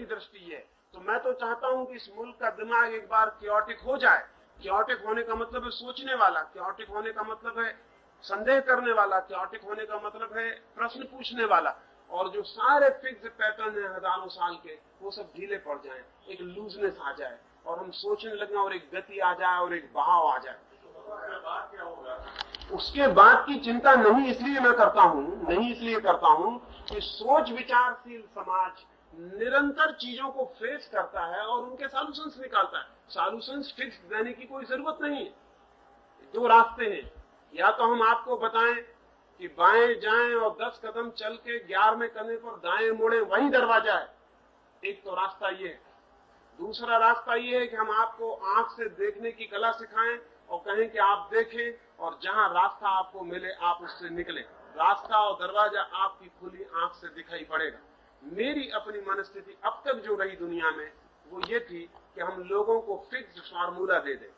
अपनी दृष्टि है। तो मैं तो चाहता हूं कि इस मुल्क का दिमाग एक बार क्योटिक हो जाए। क्योटिक होने का मतलब है सोचने वाला, क्योटिक होने का मतलब है संदेह करने वाला, क्योटिक होने का मतलब है प्रश्न पूछने वाला। और जो सारे फिक्स पैटर्न है हजारों साल के, वो सब ढीले पड़ जाएं, एक लूजनेस आ जाए और हम सोचने लगे और एक गति आ जाए और एक बहाव आ जाए। उसके बाद की चिंता नहीं इसलिए मैं करता हूं, नहीं इसलिए करता हूं कि सोच विचारशील समाज निरंतर चीजों को फेस करता है और उनके सॉल्यूशंस निकालता है। सॉल्यूशंस फिक्स देने की कोई जरूरत नहीं है। दो रास्ते हैं, या तो हम आपको बताएं कि बाएं जाएं और 10 कदम चल के 11वें कदम पर दाएं मुड़े, वहीं दरवाजा है। एक तो रास्ता ये है। दूसरा रास्ता ये है कि हम आपको आंख से देखने की कला सिखाएं और कहें कि आप देखें और जहां रास्ता आपको मिले आप उससे निकलें। रास्ता और दरवाजा आपकी खुली आंख से दिखाई पड़ेगा। मेरी अपनी मनस्थिति अब तक जो रही दुनिया में वो ये थी कि हम लोगों को फिक्स्ड फार्मूला दे दें,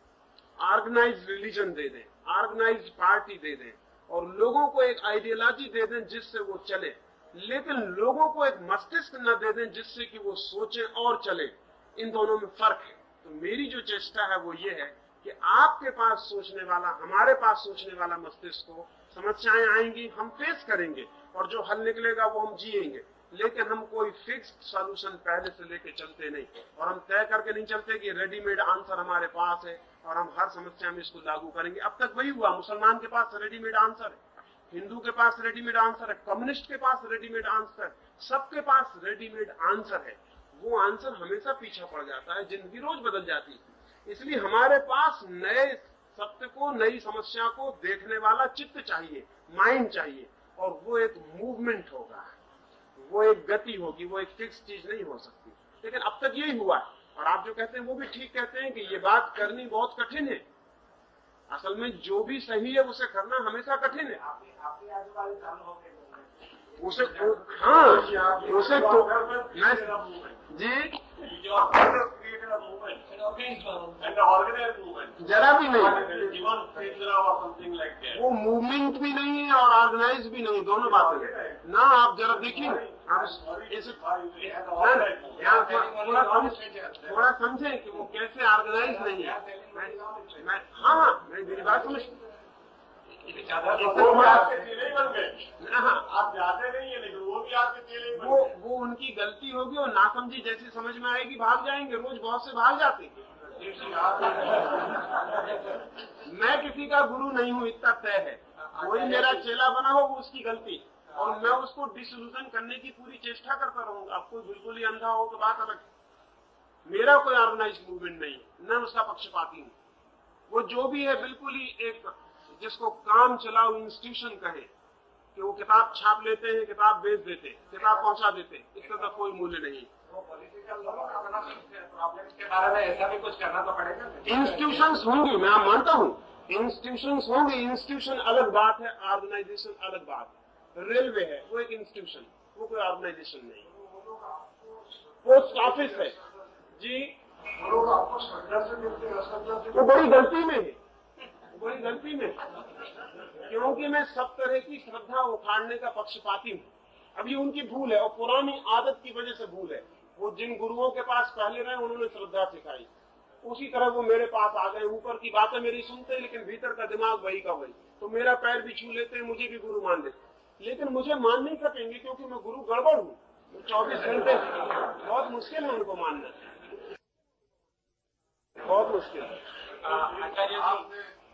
ऑर्गेनाइज्ड रिलीजन दे दें, ऑर्गेनाइज्ड पार्टी दे दें और लोगों को एक आइडियोलॉजी दे दें जिससे वो चले, लेकिन लोगों को एक मस्तिष्क न दे दें जिससे कि वो सोचें और चले। इन दोनों में फर्क है। तो मेरी जो चेष्टा है वो ये है कि आपके पास सोचने वाला, हमारे पास सोचने वाला मस्तिष्क हो, समस्याएं आएंगी हम फेस करेंगे और जो हल निकलेगा वो हम जिएंगे, लेकिन हम कोई फिक्स्ड सॉल्यूशन पहले से लेके चलते नहीं और हम तय करके नहीं चलते कि रेडीमेड आंसर हमारे पास है और हम हर समस्या में इसको लागू करेंगे। अब तक वही हुआ, मुसलमान के पास रेडीमेड आंसर है, हिंदू के पास रेडीमेड आंसर है, कम्युनिस्ट के पास रेडीमेड आंसर है, सबके पास रेडीमेड आंसर है। वो आंसर हमेशा पीछे पड़ जाता है, जिंदगी रोज बदल जाती है। इसलिए हमारे पास नए सत्य को, नई समस्या को देखने वाला चित्त चाहिए, माइंड चाहिए, और वो एक मूवमेंट होगा, वो एक गति होगी, वो एक फिक्स चीज नहीं हो सकती। लेकिन अब तक यही हुआ है और आप जो कहते हैं वो भी ठीक कहते हैं कि ये बात करनी बहुत कठिन है। असल में जो भी सही है उसे करना हमेशा कठिन है। उसे हाँ, उसे तो मैं जी जरा भी नहीं, वो मूवमेंट भी नहीं है और ऑर्गेनाइज भी नहीं, दोनों बातें हैं ना। आप जरा देखिए, थोड़ा समझें कि वो कैसे ऑर्गेनाइज नहीं है। हाँ, मेरी बात समझ, आप जाते नहीं है लेकिन वो भी आपके चेले, वो उनकी गलती होगी और नासमझी जैसी समझ में आएगी भाग जाएंगे। रोज बहुत से भाग जाते हैं। मैं किसी का गुरु नहीं हूँ, इतना तय है। कोई मेरा चेला बना हो वो उसकी गलती, और मैं उसको डिसल्यूजन करने की पूरी चेष्टा करता रहूंगा। अब कोई बिल्कुल ही अंधा हो तो बात अलग। मेरा कोई ऑर्गेनाइज मूवमेंट नहीं है, न उसका पक्षपाती हूँ। वो जो भी है बिल्कुल ही एक, जिसको काम चलाओ इंस्टीट्यूशन कहे, कि वो किताब छाप लेते हैं, किताब बेच देते, किताब पहुंचा देते, इसका तो कोई मूल्य नहीं। के बारे में ऐसा भी कुछ करना तो पड़ेगा। इंस्टीट्यूशंस होंगे, मैं मानता हूँ, इंस्टीट्यूशंस होंगे। इंस्टीट्यूशन अलग बात है, ऑर्गेनाइजेशन अलग बात है। रेलवे है, वो एक इंस्टीट्यूशन, वो कोई ऑर्गेनाइजेशन नहीं। पोस्ट ऑफिस है जी, वो बड़ी गलती में है, बड़ी गलती में, क्योंकि मैं सब तरह की श्रद्धा उखाड़ने का पक्षपाती हूँ। अब ये उनकी भूल है और पुरानी आदत की वजह से भूल है। वो जिन गुरुओं के पास पहले रहे उन्होंने श्रद्धा सिखाई, उसी तरह वो मेरे पास आ गए। ऊपर की बातें मेरी सुनते लेकिन भीतर का दिमाग वही का वही। तो मेरा पैर भी छू लेते हैं, मुझे भी गुरु मान लेते, लेकिन मुझे मान नहीं सकेंगे क्योंकि मैं गुरु गड़बड़ हूँ। 24 घंटे बहुत मुश्किल है उनको मानना, बहुत मुश्किल है।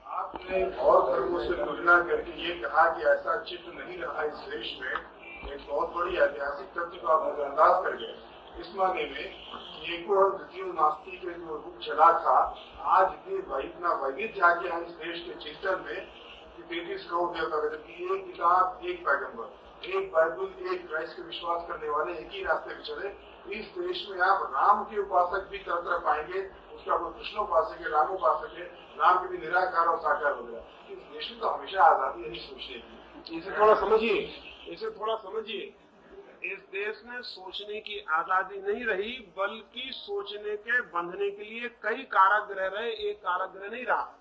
आपने और धर्मों से तुलना करके ये कहा कि ऐसा चित्र नहीं रहा इस देश में, एक बहुत बड़ी ऐतिहासिक तथ्य को आप नजरअंदाज कर गए। इस मायने में एको और द्वितीय नास्ती के जो रूप चला था, आज इतना वैविध्य आ गया इस देश के चिंतन में कि 33 करोड़ देवता, जबकि एक किताब, एक पैगंबर, एक बाइबल, एक क्राइस्ट के विश्वास करने वाले एक ही रास्ते पे चले। इस देश में आप राम के उपासक भी तरह तरह पाएंगे, उसका कोई कृष्ण उपासक है, राम उपासक है, राम के भी निराकार और साकार हो गया। इस देश में तो हमेशा आजादी नहीं सोचने की। इसे थोड़ा समझिए, इसे थोड़ा समझिए। इस देश में सोचने की आजादी नहीं रही, बल्कि सोचने के बंधने के लिए कई कारागृह रहे, एक कारागृह नहीं रहा।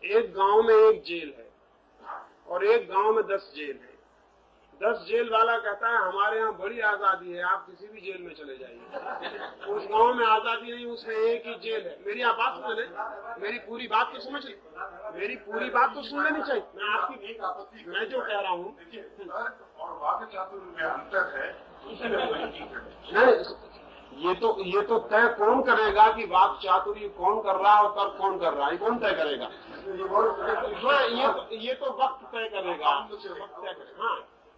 एक गांव में एक जेल है और एक गांव में 10 जेल है। 10 जेल वाला कहता है हमारे यहाँ बड़ी आजादी है, आप किसी भी जेल में चले जाइए। उस गांव में आजादी नहीं, उसमें एक ही जेल है। मेरी आप बात सुन ले, मेरी पूरी बात तो समझ ले, मेरी पूरी बात तो सुन लेनी चाहिए। मैं आपकी, मैं जो कह रहा हूँ और वाक्य चातुर्य में अंतर है, ये तो तय कौन करेगा कि वाक चातुर्य कौन कर रहा है और तर्क कौन कर रहा है, कौन तय करेगा? ये तो वक्त तय करेगा। हाँ,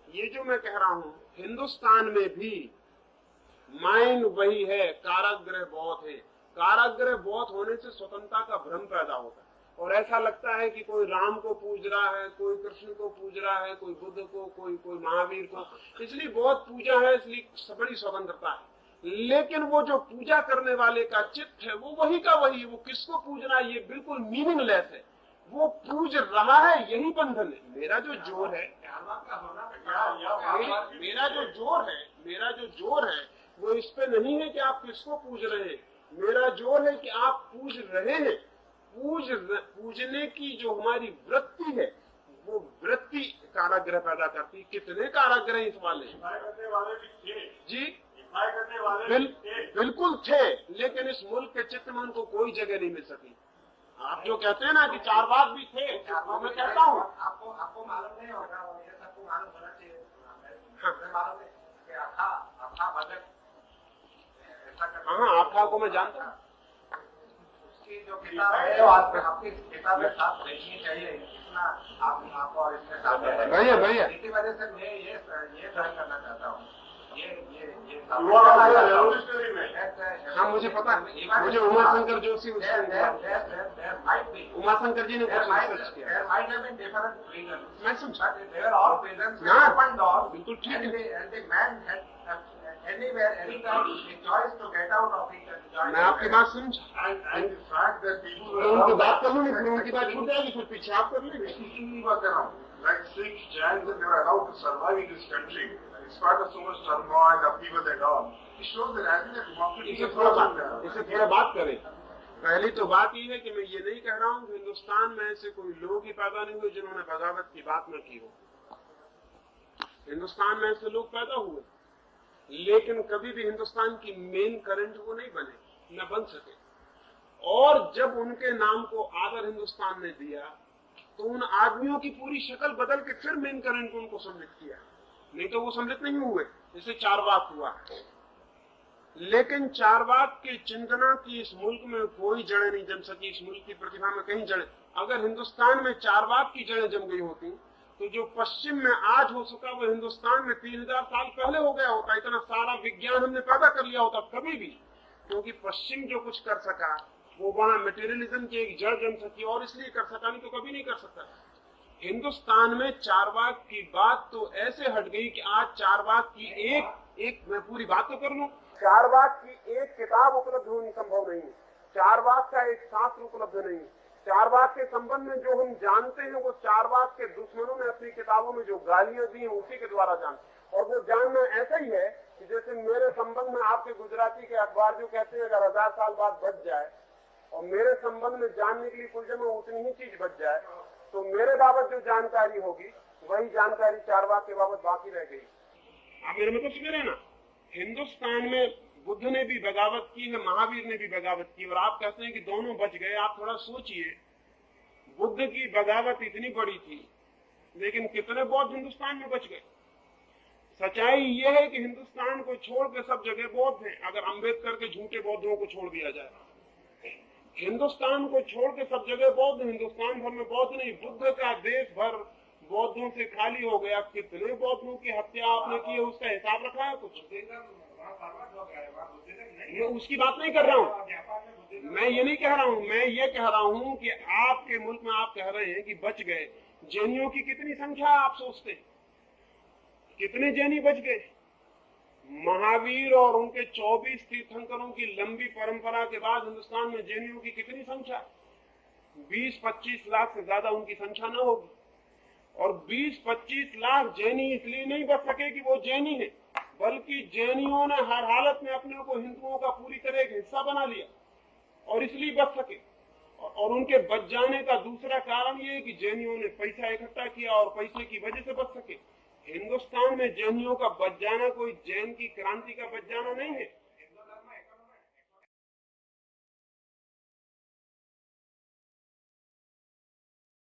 ये जो मैं कह रहा हूँ, हिंदुस्तान में भी माइंड वही है, कारागृह बहुत है। कारागृह बहुत होने से स्वतंत्रता का भ्रम पैदा होता है और ऐसा लगता है कि कोई राम को पूज रहा है, कोई कृष्ण को पूज रहा है, कोई बुद्ध को, कोई महावीर को, इसलिए बहुत पूजा है, इसलिए बड़ी स्वतंत्रता है। लेकिन वो जो पूजा करने वाले का चित्त है वो वही का वही, वो किसको पूज रहा है ये बिल्कुल मीनिंगलेस है। वो पूज रहा है, यही बंधन है। मेरा जो जोर है, मेरा जो जोर है वो इस पे नहीं है कि आप किसको पूज रहे हैं, मेरा जोर है कि आप पूज रहे हैं। पूजने की जो हमारी वृत्ति है वो वृत्ति कारागृह पैदा करती। कितने कारागृह इस वाले जी बिल्कुल थे, लेकिन इस मुल्क के चित्त में उनको कोई जगह नहीं मिल सकी। आप जो कहते हैं ना कि चारवाक भी थे, मैं कहता हूँ आपको मालूम नहीं होगा, ये सबको मालूम होना चाहिए। मालूम है कि आखा भजन ऐसा करता है। हाँ, आखा को मैं जानता हूँ। उसकी जो किताब है वो आपकी किताब के साथ देखनी चाहिए, इतना आपको और इसके साथ भैया इसी वजह से मैं ये ड्राइंग करना चाहता हूँ। हाँ, मुझे पता, मुझे उमाशंकर जोशी, उमाशंकर जी ने कुछ रिसर्च किया। मैं समझा, बिल्कुल ठीक है। मैं आपकी बात समझा, उनकी बात कर लूंगी, फिर उनकी बात छूट जाएगी, फिर पीछे आप कर लेंगे। Like Sikhs, Jains, and they were allowed to survive in this country. In spite of so much turmoil, upheaval and all, it shows that as in a democracy, इसे थोड़ा बात करें। पहली तो बात ये है कि मैं ये नहीं कह रहा हूँ कि हिंदुस्तान में ऐसे कोई लोग ही पैदा नहीं हुए जिन्होंने बगावत की बात न की हो। हिंदुस्तान में ऐसे लोग पैदा हुए, लेकिन कभी भी हिंदुस्तान की मेन करंट वो नहीं बने, न बन सके। और जब उनके नाम को आदर हिंदुस्तान ने दिया तो उन आदमियों की पूरी शक्ल बदल के फिर मेन करंट को उनको सम्मिलित किया, नहीं तो वो सम्मिलित नहीं हुए। जैसे चारवाक हुआ, लेकिन चारवाक की चिंतना की इस मुल्क में कोई जड़ें नहीं जम सकी, इस मुल्क की प्रतिभा में कहीं जड़ें। अगर हिंदुस्तान में चारवाक की जड़ें जम गई होती तो जो पश्चिम में आज हो सका वो हिंदुस्तान में 3000 साल पहले हो गया होता। इतना सारा विज्ञान हमने पैदा कर लिया होता कभी भी, क्योंकि पश्चिम जो कुछ कर सका वो वहां मटेरियलिज्म की एक जड़ जम सकी और इसलिए कर सका, नहीं तो कभी नहीं कर सकता। हिंदुस्तान में चारवाक की बात तो ऐसे हट गई कि आज चारवाक की एक मैं पूरी बात तो कर लूं, चारवाक की एक किताब उपलब्ध होनी संभव नहीं है, चारवाक का एक शास्त्र उपलब्ध नहीं है। चारवाक के संबंध में जो हम जानते हैं वो चारवाक के दुश्मनों ने अपनी किताबों में जो गालियां दी हैं उसी के द्वारा जानते। और वो जानना ऐसा ही है कि जैसे मेरे संबंध में आपके गुजराती के अखबार जो कहते हैं अगर 1000 साल बाद बच जाए और मेरे संबंध में जानने के लिए कुल जमा उतनी ही चीज बच जाए तो मेरे बाबत जो जानकारी होगी वही जानकारी चारवाक के बाबत बाकी रह गई। आप मेरे मतलब समझ रहे ना, हिंदुस्तान में बुद्ध ने भी बगावत की है, महावीर ने भी बगावत की, और आप कहते हैं कि दोनों बच गए। आप थोड़ा सोचिए, बुद्ध की बगावत इतनी बड़ी थी लेकिन कितने बौद्ध हिंदुस्तान में बच गए। सच्चाई यह है कि हिंदुस्तान को छोड़ के सब जगह बौद्ध हैं। अगर अम्बेडकर के झूठे बौद्धों को छोड़ दिया जाए, हिंदुस्तान को छोड़ के सब जगह बौद्ध, हिंदुस्तान भर में बौद्ध नहीं, बुद्ध का देश भर बौद्धों से खाली हो गया। कितने बौद्धों की हत्या आपने की है उसका हिसाब रखा है कुछ? मैं उसकी बात नहीं कर रहा हूँ, मैं ये नहीं कह रहा हूँ, मैं ये कह रहा हूँ कि आपके मुल्क में आप कह रहे हैं कि बच गए। जैनियों की कितनी संख्या आप सोचते हैं? कितने जैनी बच गए? महावीर और उनके 24 तीर्थंकरों की लंबी परंपरा के बाद हिंदुस्तान में जैनियों की कितनी संख्या? 20-25 लाख से ज्यादा उनकी संख्या न होगी। और 20-25 लाख जैनी इसलिए नहीं बच सके कि वो जैनी है, बल्कि जैनियों ने हर हालत में अपने को हिंदुओं का पूरी तरह एक हिस्सा बना लिया और इसलिए बच सके। और उनके बच जाने का दूसरा कारण ये है कि जैनियों ने पैसा इकट्ठा किया और पैसे की वजह से बच सके। हिंदुस्तान में जैनियों का बच जाना कोई जैन की क्रांति का बच जाना नहीं है।